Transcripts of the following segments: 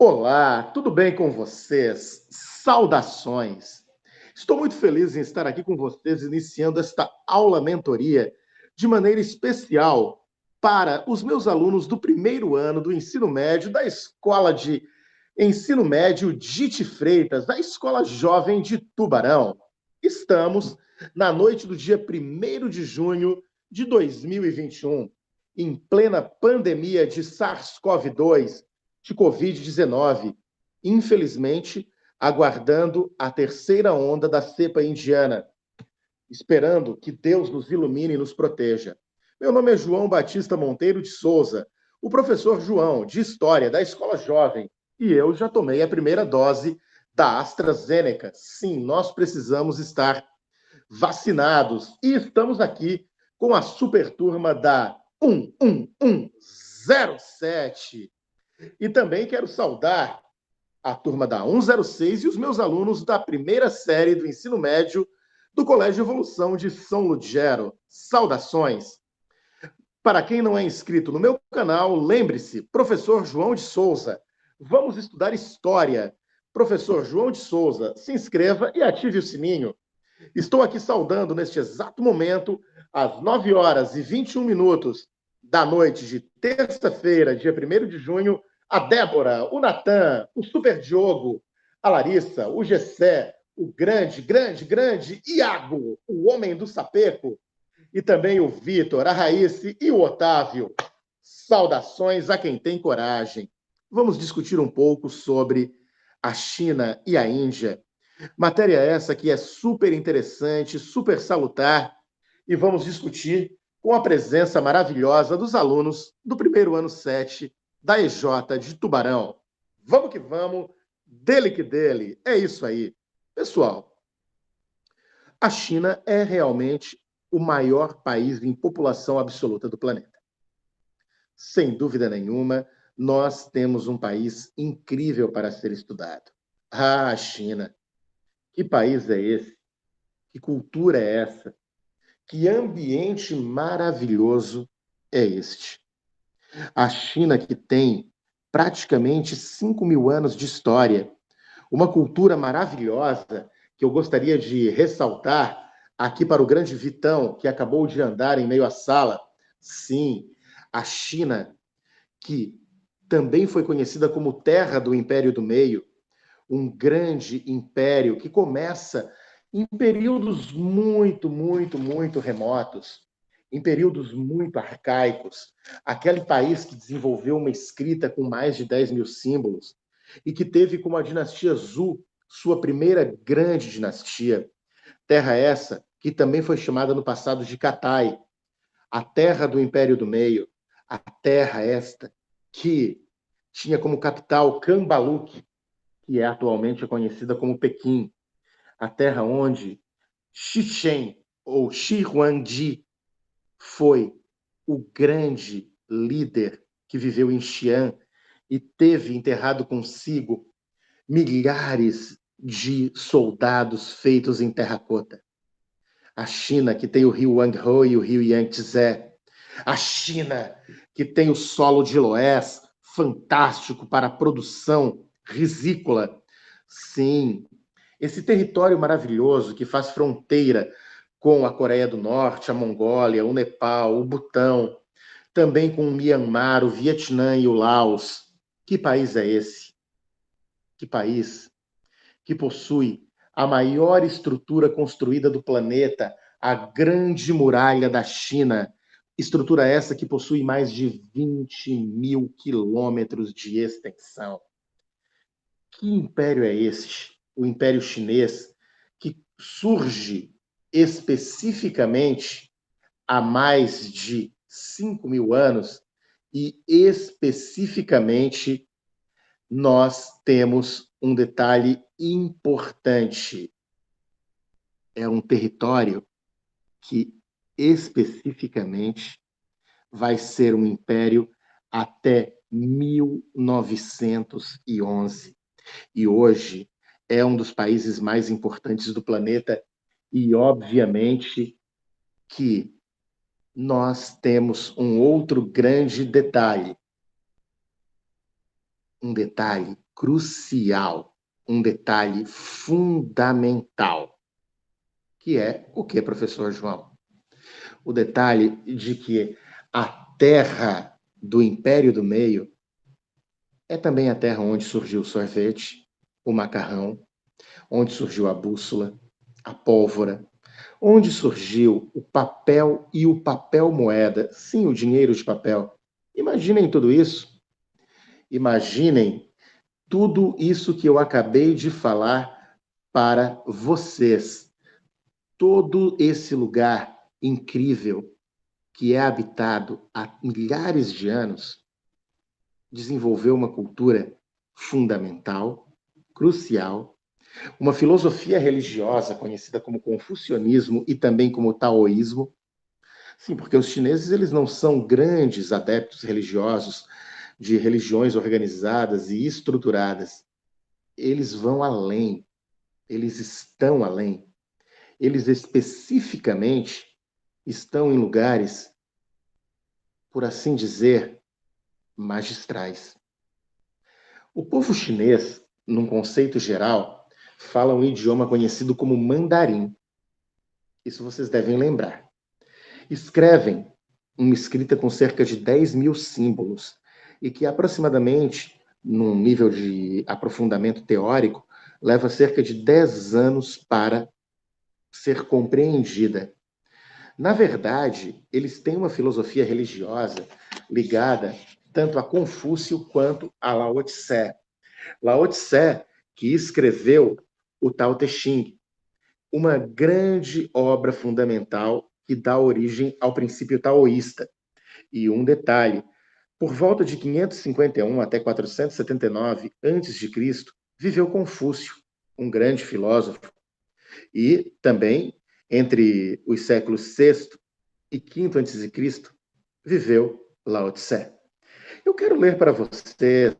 Olá, tudo bem com vocês? Saudações! Estou muito feliz em estar aqui com vocês, iniciando esta aula mentoria de maneira especial para os meus alunos do primeiro ano do ensino médio da Escola de Ensino Médio Dite Freitas, da Escola Jovem de Tubarão. Estamos na noite do dia 1º de junho de 2021, em plena pandemia de SARS-CoV-2, de Covid-19, infelizmente, aguardando a terceira onda da cepa indiana, esperando que Deus nos ilumine e nos proteja. Meu nome é João Batista Monteiro de Souza, o professor João, de História, da Escola Jovem, e eu já tomei a primeira dose da AstraZeneca. Sim, nós precisamos estar vacinados. E estamos aqui com a super turma da 11107. E também quero saudar a turma da 106 e os meus alunos da primeira série do ensino médio do Colégio Evolução de São Lugero. Saudações! Para quem não é inscrito no meu canal, lembre-se, professor João de Souza. Vamos estudar história. Professor João de Souza, se inscreva e ative o sininho. Estou aqui saudando neste exato momento, às 9h21 da noite de terça-feira, dia 1º de junho, a Débora, o Natan, o Super Diogo, a Larissa, o Gessé, o grande Iago, o homem do sapeco, e também o Vitor, a Raísse e o Otávio. Saudações a quem tem coragem. Vamos discutir um pouco sobre a China e a Índia. Matéria essa que é super interessante, super salutar, e vamos discutir com a presença maravilhosa dos alunos do primeiro ano 7 da EJ de Tubarão. Vamos que vamos, dele que dele, é isso aí. Pessoal, a China é realmente o maior país em população absoluta do planeta. Sem dúvida nenhuma, nós temos um país incrível para ser estudado. Ah, a China! Que país é esse? Que cultura é essa? Que ambiente maravilhoso é este? A China, que tem praticamente 5.000 anos de história, uma cultura maravilhosa que eu gostaria de ressaltar aqui para o grande Vitão, que acabou de andar em meio à sala. Sim, a China, que também foi conhecida como Terra do Império do Meio, um grande império que começa em períodos muito remotos, em períodos muito arcaicos. Aquele país que desenvolveu uma escrita com mais de 10.000 símbolos e que teve como a dinastia Zhou sua primeira grande dinastia. Terra essa que também foi chamada no passado de Katai, a terra do Império do Meio, a terra esta que tinha como capital Cambaluque, que é atualmente conhecida como Pequim, a terra onde Xichen, ou Shi Huangdi, foi o grande líder que viveu em Xi'an e teve enterrado consigo milhares de soldados feitos em terracota. A China, que tem o rio Wangho e o rio Yangtze. A China, que tem o solo de Loess, fantástico para a produção risícola. Sim, esse território maravilhoso que faz fronteira com a Coreia do Norte, a Mongólia, o Nepal, o Butão, também com o Mianmar, o Vietnã e o Laos. Que país é esse? Que país que possui a maior estrutura construída do planeta, a Grande Muralha da China. Estrutura essa que possui mais de 20.000 quilômetros de extensão. Que império é este? O Império Chinês, que surge especificamente há mais de 5.000 anos e especificamente nós temos um detalhe importante. É um território que especificamente vai ser um império até 1911. E hoje é um dos países mais importantes do planeta e, obviamente, que nós temos um outro grande detalhe. Um detalhe crucial, um detalhe fundamental, que é o que, professor João? O detalhe de que a terra do Império do Meio é também a terra onde surgiu o sorvete, o macarrão, onde surgiu a bússola, a pólvora, onde surgiu o papel e o papel moeda, sim, o dinheiro de papel. Imaginem tudo isso. Imaginem tudo isso que eu acabei de falar para vocês. Todo esse lugar incrível que é habitado há milhares de anos desenvolveu uma cultura fundamental, crucial, uma filosofia religiosa conhecida como confucionismo e também como taoísmo. Sim, porque os chineses eles não são grandes adeptos religiosos de religiões organizadas e estruturadas. Eles vão além, eles estão além. Eles especificamente estão em lugares, por assim dizer, magistrais. O povo chinês, num conceito geral, fala um idioma conhecido como mandarim. Isso vocês devem lembrar. Escrevem uma escrita com cerca de 10 mil símbolos e que aproximadamente, num nível de aprofundamento teórico, leva cerca de 10 anos para ser compreendida. Na verdade, eles têm uma filosofia religiosa ligada tanto a Confúcio quanto a Lao Tse. Lao Tse, que escreveu o Tao Te Ching, uma grande obra fundamental que dá origem ao princípio taoísta. E um detalhe, por volta de 551 até 479 a.C., viveu Confúcio, um grande filósofo, e também entre os séculos VI e V a.C., viveu Lao Tse. Eu quero ler para vocês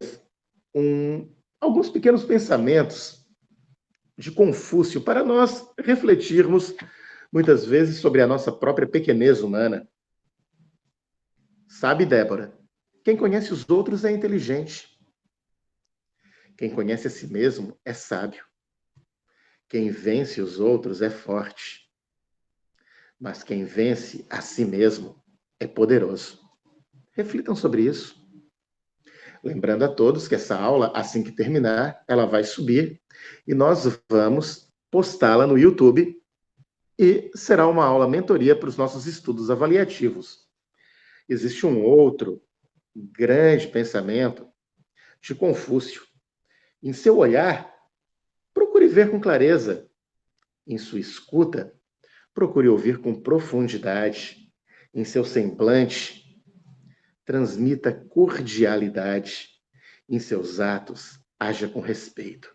alguns pequenos pensamentos de Confúcio para nós refletirmos muitas vezes sobre a nossa própria pequenez humana. Sabe, Débora, quem conhece os outros é inteligente. Quem conhece a si mesmo é sábio. Quem vence os outros é forte. Mas quem vence a si mesmo é poderoso. Reflitam sobre isso. Lembrando a todos que essa aula, assim que terminar, ela vai subir e nós vamos postá-la no YouTube e será uma aula mentoria para os nossos estudos avaliativos. Existe um outro grande pensamento de Confúcio. Em seu olhar, procure ver com clareza. Em sua escuta, procure ouvir com profundidade. Em seu semblante, transmita cordialidade. Em seus atos, haja com respeito.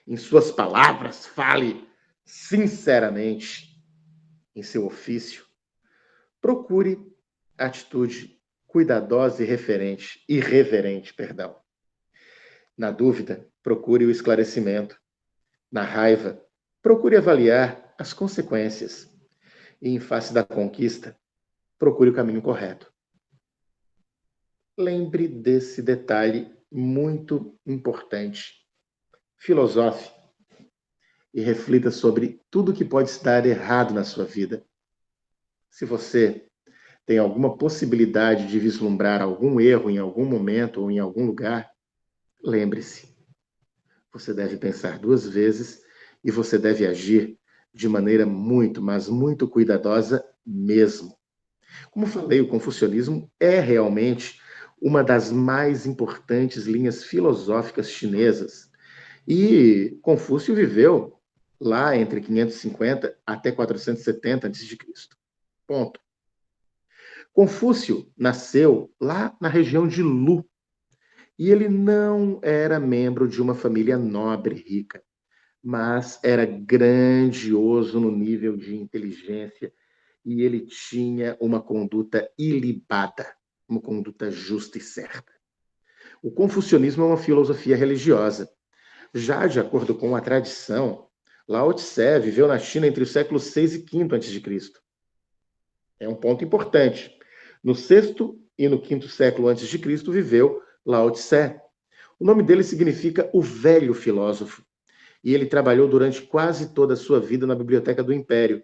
Em suas palavras, fale sinceramente. Em seu ofício, procure atitude cuidadosa e irreverente. Na dúvida, procure o esclarecimento. Na raiva, procure avaliar as consequências. E em face da conquista, procure o caminho correto. Lembre desse detalhe muito importante. Filosofe e reflita sobre tudo que pode estar errado na sua vida. Se você tem alguma possibilidade de vislumbrar algum erro em algum momento ou em algum lugar, lembre-se, você deve pensar duas vezes e você deve agir de maneira muito, mas muito cuidadosa mesmo. Como falei, o confucionismo é realmente uma das mais importantes linhas filosóficas chinesas. E Confúcio viveu lá entre 550 até 470 a.C. Ponto. Confúcio nasceu lá na região de Lu, e ele não era membro de uma família nobre rica, mas era grandioso no nível de inteligência e ele tinha uma conduta ilibada, uma conduta justa e certa. O confucionismo é uma filosofia religiosa. Já de acordo com a tradição, Lao Tse viveu na China entre os séculos 6 e V a.C. É um ponto importante. No sexto e no quinto século antes de Cristo viveu Lao Tse. O nome dele significa o velho filósofo, e ele trabalhou durante quase toda a sua vida na Biblioteca do Império,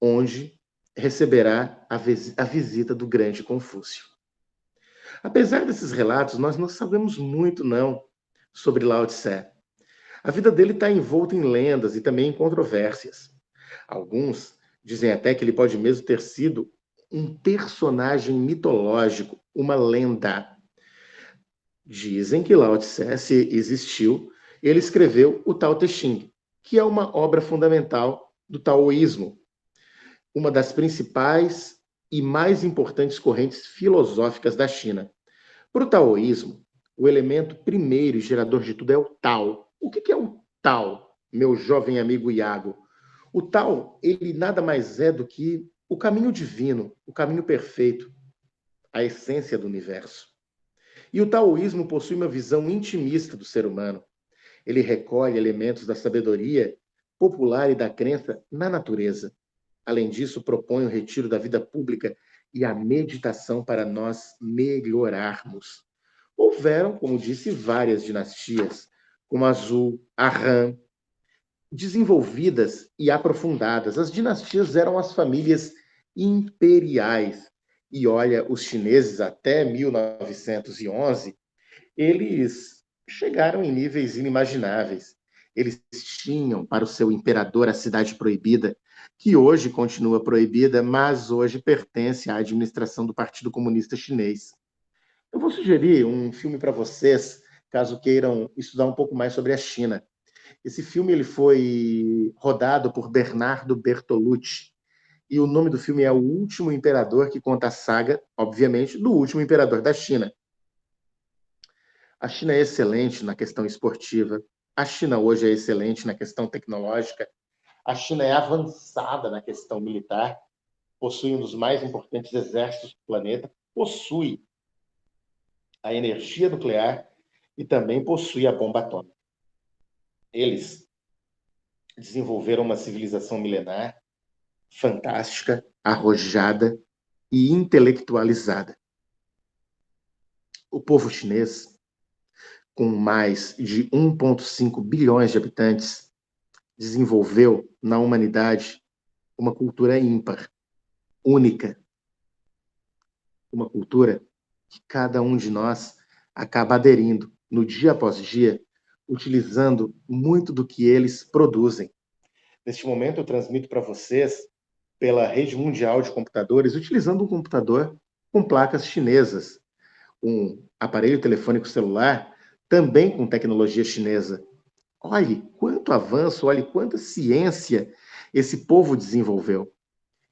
onde receberá a visita do grande Confúcio. Apesar desses relatos, nós não sabemos muito, não, sobre Lao Tse. A vida dele está envolta em lendas e também em controvérsias. Alguns dizem até que ele pode mesmo ter sido um personagem mitológico, uma lenda. Dizem que Lao Tse, se existiu, ele escreveu o Tao Te Ching, que é uma obra fundamental do taoísmo, uma das principais e mais importantes correntes filosóficas da China. Para o taoísmo, o elemento primeiro e gerador de tudo é o Tao. O que é o Tao, meu jovem amigo Iago? O Tao, ele nada mais é do que o caminho divino, o caminho perfeito, a essência do universo. E o taoísmo possui uma visão intimista do ser humano. Ele recolhe elementos da sabedoria popular e da crença na natureza. Além disso, propõe o retiro da vida pública e a meditação para nós melhorarmos. Houveram, como disse, várias dinastias, como a Zhou, a Han, desenvolvidas e aprofundadas. As dinastias eram as famílias imperiais. E olha, os chineses até 1911, eles chegaram em níveis inimagináveis. Eles tinham para o seu imperador a cidade proibida, que hoje continua proibida, mas hoje pertence à administração do Partido Comunista Chinês. Eu vou sugerir um filme para vocês, caso queiram estudar um pouco mais sobre a China. Esse filme ele foi rodado por Bernardo Bertolucci, e o nome do filme é O Último Imperador, que conta a saga, obviamente, do último imperador da China. A China é excelente na questão esportiva, a China hoje é excelente na questão tecnológica, a China é avançada na questão militar, possui um dos mais importantes exércitos do planeta, possui a energia nuclear e também possui a bomba atômica. Eles desenvolveram uma civilização milenar fantástica, arrojada e intelectualizada. O povo chinês, com mais de 1,5 bilhões de habitantes, desenvolveu na humanidade uma cultura ímpar, única. Uma cultura que cada um de nós acaba aderindo no dia após dia, utilizando muito do que eles produzem. Neste momento, eu transmito para vocês pela rede mundial de computadores, utilizando um computador com placas chinesas, um aparelho telefônico celular também com tecnologia chinesa. Olhe quanto avanço, olhe quanta ciência esse povo desenvolveu.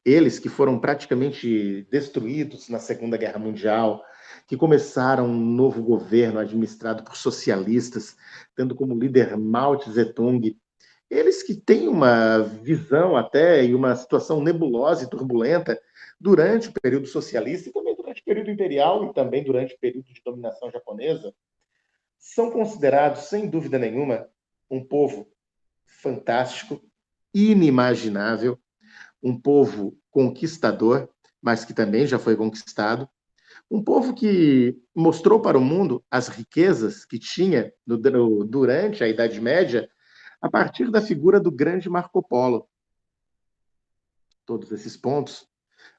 Eles que foram praticamente destruídos na Segunda Guerra Mundial, que começaram um novo governo administrado por socialistas, tendo como líder Mao Tse-tung, eles que têm uma visão até e uma situação nebulosa e turbulenta durante o período socialista e também durante o período imperial e também durante o período de dominação japonesa, são considerados, sem dúvida nenhuma, um povo fantástico, inimaginável, um povo conquistador, mas que também já foi conquistado, um povo que mostrou para o mundo as riquezas que tinha durante a Idade Média, a partir da figura do grande Marco Polo. Todos esses pontos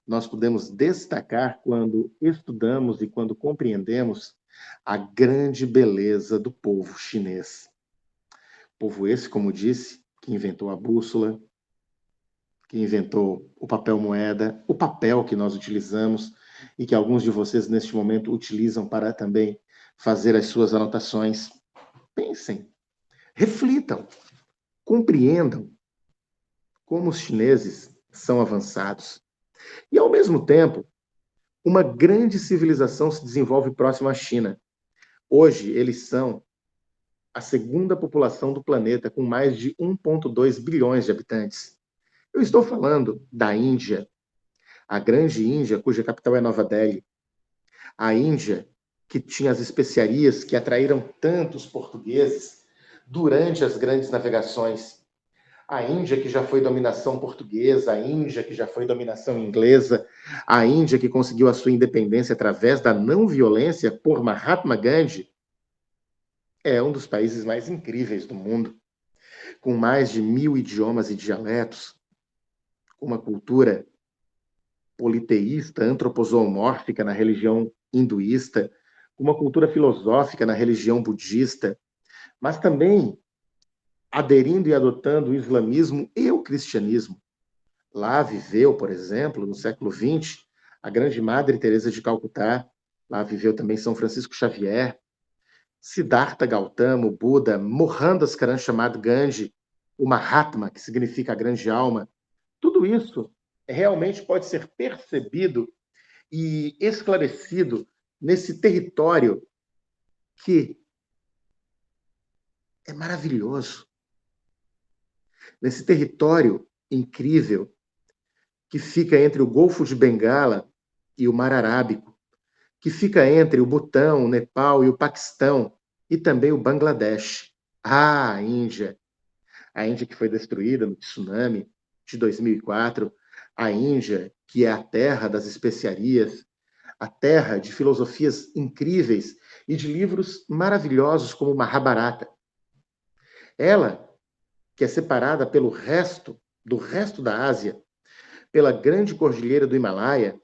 nós podemos destacar quando estudamos e quando compreendemos a grande beleza do povo chinês. Povo esse, como disse, que inventou a bússola, que inventou o papel moeda, o papel que nós utilizamos e que alguns de vocês neste momento utilizam para também fazer as suas anotações. Pensem, reflitam, compreendam como os chineses são avançados. E, ao mesmo tempo, uma grande civilização se desenvolve próximo à China. Hoje, eles são a segunda população do planeta, com mais de 1,2 bilhões de habitantes. Eu estou falando da Índia, a grande Índia, cuja capital é Nova Delhi. A Índia, que tinha as especiarias que atraíram tantos portugueses durante as grandes navegações. A Índia, que já foi dominação portuguesa, a Índia, que já foi dominação inglesa, a Índia, que conseguiu a sua independência através da não violência por Mahatma Gandhi. é um dos países mais incríveis do mundo, com mais de 1.000 idiomas e dialetos, com uma cultura politeísta, antropozoomórfica na religião hinduísta, com uma cultura filosófica na religião budista, mas também aderindo e adotando o islamismo e o cristianismo. Lá viveu, por exemplo, no século XX, a grande Madre Teresa de Calcutá. Lá viveu também São Francisco Xavier, Siddhartha Gautama, o Buda, Mohandas Karamchand Gandhi, o Mahatma, que significa a grande alma. Tudo isso realmente pode ser percebido e esclarecido nesse território que é maravilhoso, nesse território incrível que fica entre o Golfo de Bengala e o Mar Arábico, que fica entre o Butão, o Nepal e o Paquistão, e também o Bangladesh. Ah, a Índia que foi destruída no tsunami de 2004, a Índia que é a terra das especiarias, a terra de filosofias incríveis e de livros maravilhosos como o Mahabharata. Ela, que é separada do resto da Ásia, pela grande cordilheira do Himalaia,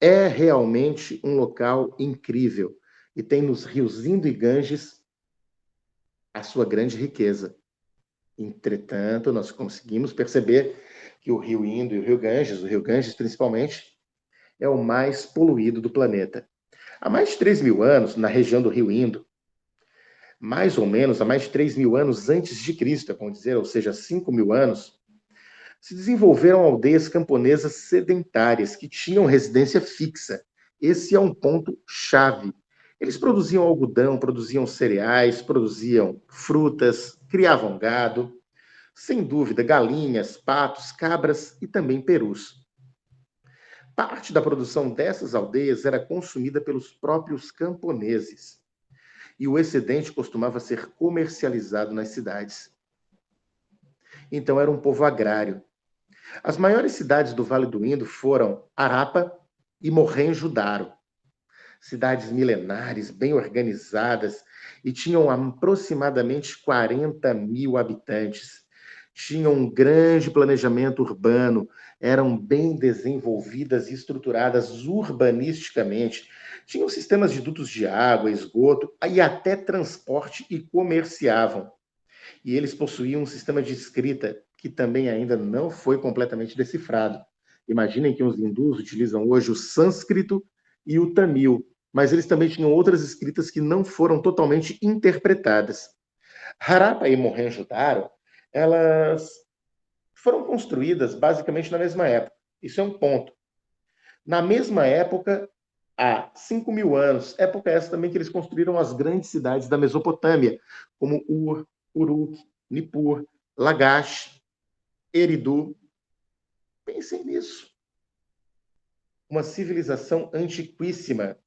é realmente um local incrível e tem nos rios Indo e Ganges a sua grande riqueza. Entretanto, nós conseguimos perceber que o rio Indo e o Rio Ganges principalmente, é o mais poluído do planeta. Há mais de 3.000 anos, na região do rio Indo, mais ou menos há mais de 3.000 anos antes de Cristo, vamos dizer, ou seja, 5.000 anos, se desenvolveram aldeias camponesas sedentárias que tinham residência fixa. Esse é um ponto chave. Eles produziam algodão, produziam cereais, produziam frutas, criavam gado, sem dúvida, galinhas, patos, cabras e também perus. Parte da produção dessas aldeias era consumida pelos próprios camponeses e o excedente costumava ser comercializado nas cidades. Então era um povo agrário. As maiores cidades do Vale do Indo foram Harappa e Mohenjo-Daro, cidades milenares, bem organizadas, e tinham aproximadamente 40.000 habitantes. Tinham um grande planejamento urbano, eram bem desenvolvidas e estruturadas urbanisticamente, tinham sistemas de dutos de água, esgoto e até transporte e comerciavam. E eles possuíam um sistema de escrita que também ainda não foi completamente decifrado. Imaginem que os hindus utilizam hoje o sânscrito e o tamil, mas eles também tinham outras escritas que não foram totalmente interpretadas. Harappa e Mohenjo-Daro, elas foram construídas basicamente na mesma época. Isso é um ponto. Na mesma época, há 5.000 anos, época essa também que eles construíram as grandes cidades da Mesopotâmia, como Ur, Uruk, Nippur, Lagash, Eridu. Pensem nisso. Uma civilização antiquíssima.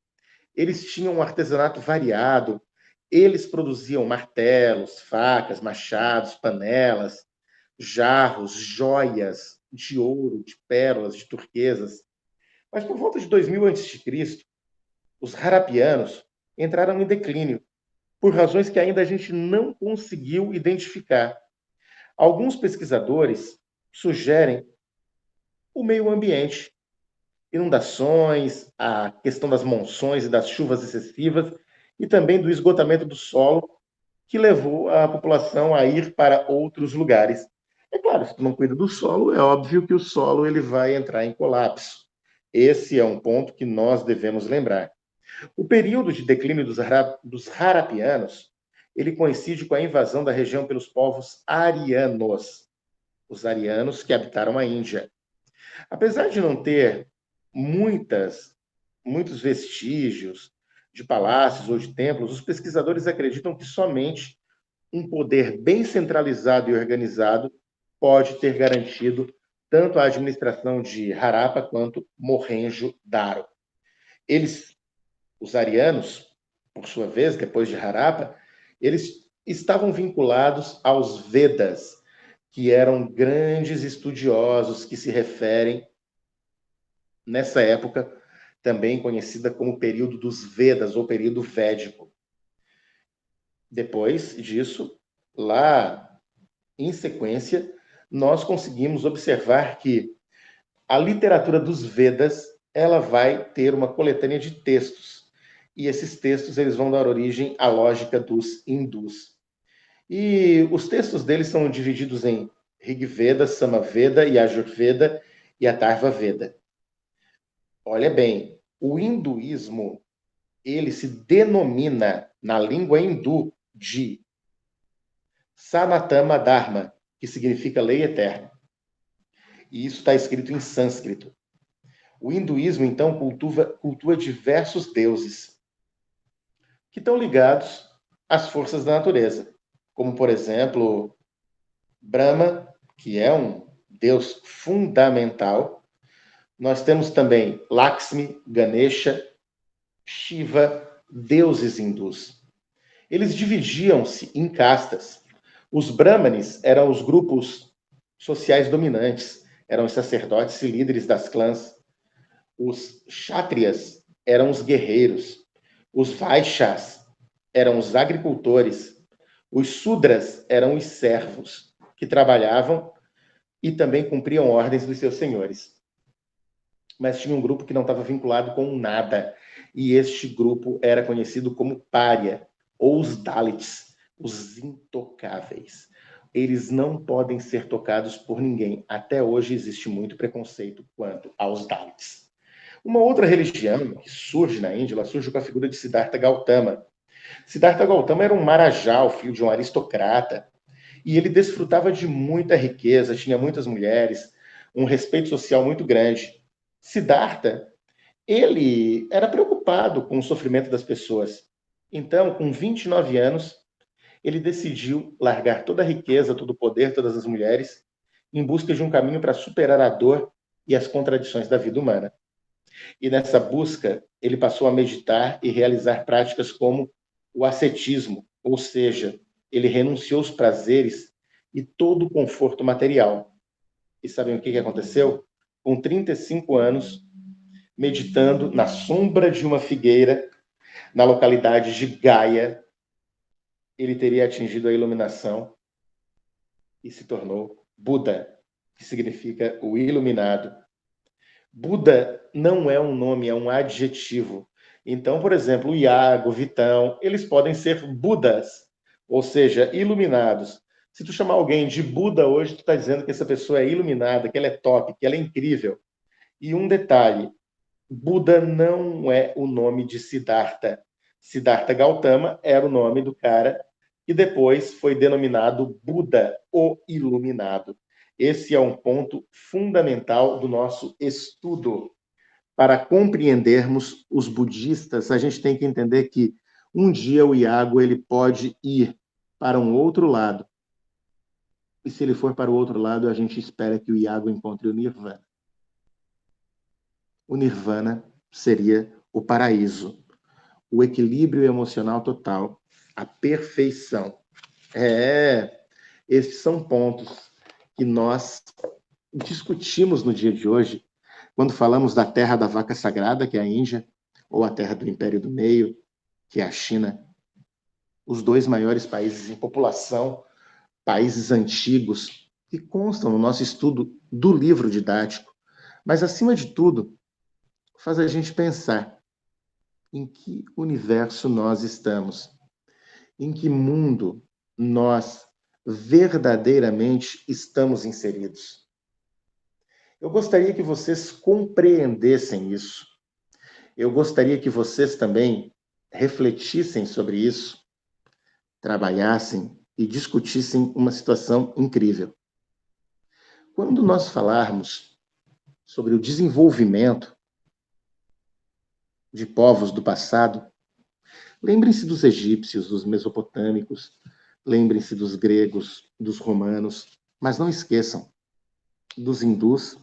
Eles tinham um artesanato variado, eles produziam martelos, facas, machados, panelas, jarros, joias de ouro, de pérolas, de turquesas. Mas por volta de 2000 a.C., os harapianos entraram em declínio, por razões que ainda a gente não conseguiu identificar. Alguns pesquisadores sugerem o meio ambiente, inundações, a questão das monções e das chuvas excessivas, e também do esgotamento do solo, que levou a população a ir para outros lugares. É claro, se tu não cuida do solo, é óbvio que o solo ele vai entrar em colapso. Esse é um ponto que nós devemos lembrar. O período de declínio dos harapianos, ele coincide com a invasão da região pelos povos arianos, os arianos que habitaram a Índia. Apesar de não ter muitos vestígios de palácios ou de templos, os pesquisadores acreditam que somente um poder bem centralizado e organizado pode ter garantido tanto a administração de Harappa quanto Mohenjo-Daro. Eles, os arianos, por sua vez, depois de Harappa, eles estavam vinculados aos Vedas, que eram grandes estudiosos que se referem nessa época, também conhecida como período dos Vedas ou período védico. Depois disso, lá em sequência, nós conseguimos observar que a literatura dos Vedas, ela vai ter uma coletânea de textos. E esses textos eles vão dar origem à lógica dos hindus. E os textos deles são divididos em Rig Veda, Samaveda, Yajurveda e Atharva Veda. Olha bem, o hinduísmo, ele se denomina na língua hindu de Sanatana Dharma, que significa lei eterna. E isso está escrito em sânscrito. O hinduísmo, então, cultua diversos deuses que estão ligados às forças da natureza, como, por exemplo, Brahma, que é um deus fundamental. Nós temos também Lakshmi, Ganesha, Shiva, deuses hindus. Eles dividiam-se em castas. Os Brahmanes eram os grupos sociais dominantes, eram os sacerdotes e líderes das clãs. Os Kshatriyas eram os guerreiros. Os Vaishyas eram os agricultores. Os Sudras eram os servos, que trabalhavam e também cumpriam ordens dos seus senhores. Mas tinha um grupo que não estava vinculado com nada, e este grupo era conhecido como Pária, ou os Dalits, os intocáveis. Eles não podem ser tocados por ninguém. Até hoje existe muito preconceito quanto aos Dalits. Uma outra religião que surge na Índia, ela surge com a figura de Siddhartha Gautama. Siddhartha Gautama era um marajá, filho de um aristocrata, e ele desfrutava de muita riqueza, tinha muitas mulheres, um respeito social muito grande. Siddhartha, ele era preocupado com o sofrimento das pessoas. Então, com 29 anos, ele decidiu largar toda a riqueza, todo o poder, todas as mulheres, em busca de um caminho para superar a dor e as contradições da vida humana. E nessa busca, ele passou a meditar e realizar práticas como o ascetismo, ou seja, ele renunciou aos prazeres e todo o conforto material. E sabem o que aconteceu? Com 35 anos, meditando na sombra de uma figueira, na localidade de Gaia, ele teria atingido a iluminação e se tornou Buda, que significa o iluminado. Buda não é um nome, é um adjetivo. Então, por exemplo, o Iago, o Vitão, eles podem ser Budas, ou seja, iluminados. Se tu chamar alguém de Buda hoje, tu está dizendo que essa pessoa é iluminada, que ela é top, que ela é incrível. E um detalhe, Buda não é o nome de Siddhartha. Siddhartha Gautama era o nome do cara e depois foi denominado Buda, o Iluminado. Esse é um ponto fundamental do nosso estudo. Para compreendermos os budistas, a gente tem que entender que um dia o Iago ele pode ir para um outro lado. E se ele for para o outro lado, a gente espera que o Iago encontre o Nirvana. O Nirvana seria o paraíso, o equilíbrio emocional total, a perfeição. Esses são pontos que nós discutimos no dia de hoje, quando falamos da terra da vaca sagrada, que é a Índia, ou a terra do Império do Meio, que é a China. Os dois maiores países em população, países antigos, que constam no nosso estudo do livro didático. Mas, acima de tudo, faz a gente pensar em que universo nós estamos, em que mundo nós verdadeiramente estamos inseridos. Eu gostaria que vocês compreendessem isso. Eu gostaria que vocês também refletissem sobre isso, trabalhassem e discutissem uma situação incrível. Quando nós falarmos sobre o desenvolvimento de povos do passado, lembrem-se dos egípcios, dos mesopotâmicos, lembrem-se dos gregos, dos romanos, mas não esqueçam dos hindus,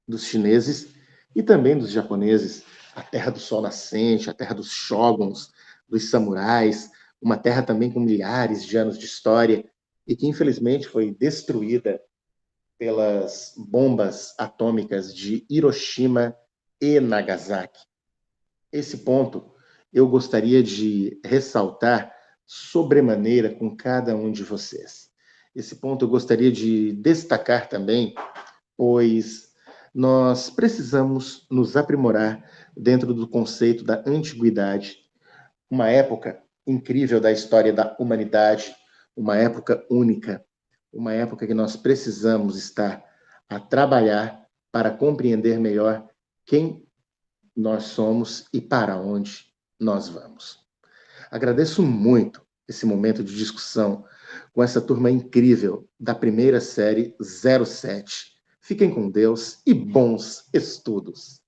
dos chineses e também dos japoneses, a terra do sol nascente, a terra dos shoguns, dos samurais, uma terra também com milhares de anos de história e que infelizmente foi destruída pelas bombas atômicas de Hiroshima e Nagasaki. Esse ponto eu gostaria de ressaltar sobremaneira com cada um de vocês. Esse ponto eu gostaria de destacar também, pois nós precisamos nos aprimorar dentro do conceito da antiguidade, uma época incrível da história da humanidade, uma época única, uma época que nós precisamos estar a trabalhar para compreender melhor quem nós somos e para onde nós vamos. Agradeço muito esse momento de discussão com essa turma incrível da primeira série 07. Fiquem com Deus e bons estudos!